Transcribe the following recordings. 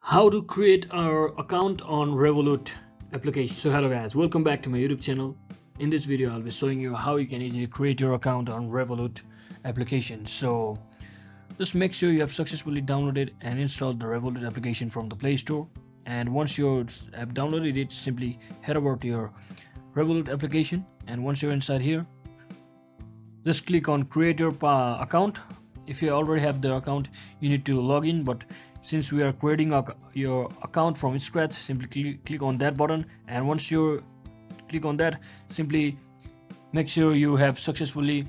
How to create our account on Revolut application. So hello guys, welcome back to my YouTube channel. In this video I'll be showing you how you can easily create your account on Revolut application. So just make sure you have successfully downloaded and installed the Revolut application from the Play Store, and once you have downloaded it, simply head over to your Revolut application, and once you're inside here, just click on create your account. If you already have the account, you need to log in, but since we are creating your account from scratch, simply click on that button, and once you click on that, simply make sure you have successfully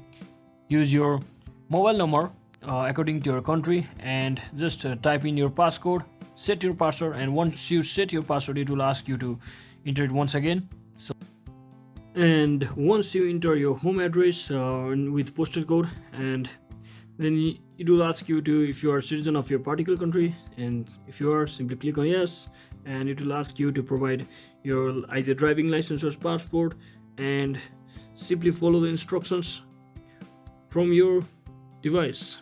used your mobile number according to your country, and just type in your passcode, set your password, and once you set your password, it will ask you to enter it once again. And once you enter your home address with postal code, and then it will ask you to, if you are a citizen of your particular country, and if you are, simply click on yes, and it will ask you to provide your either driving license or passport, and simply follow the instructions from your device.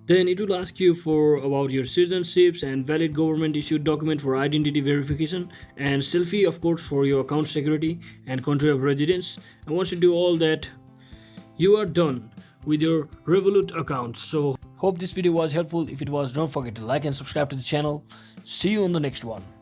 Then it will ask you for about your citizenships and valid government issued document for identity verification, and selfie of course for your account security and country of residence. And once you do all that, you are done with your Revolut account. So hope this video was helpful. If it was, don't forget to like and subscribe to the channel. See you on the next one.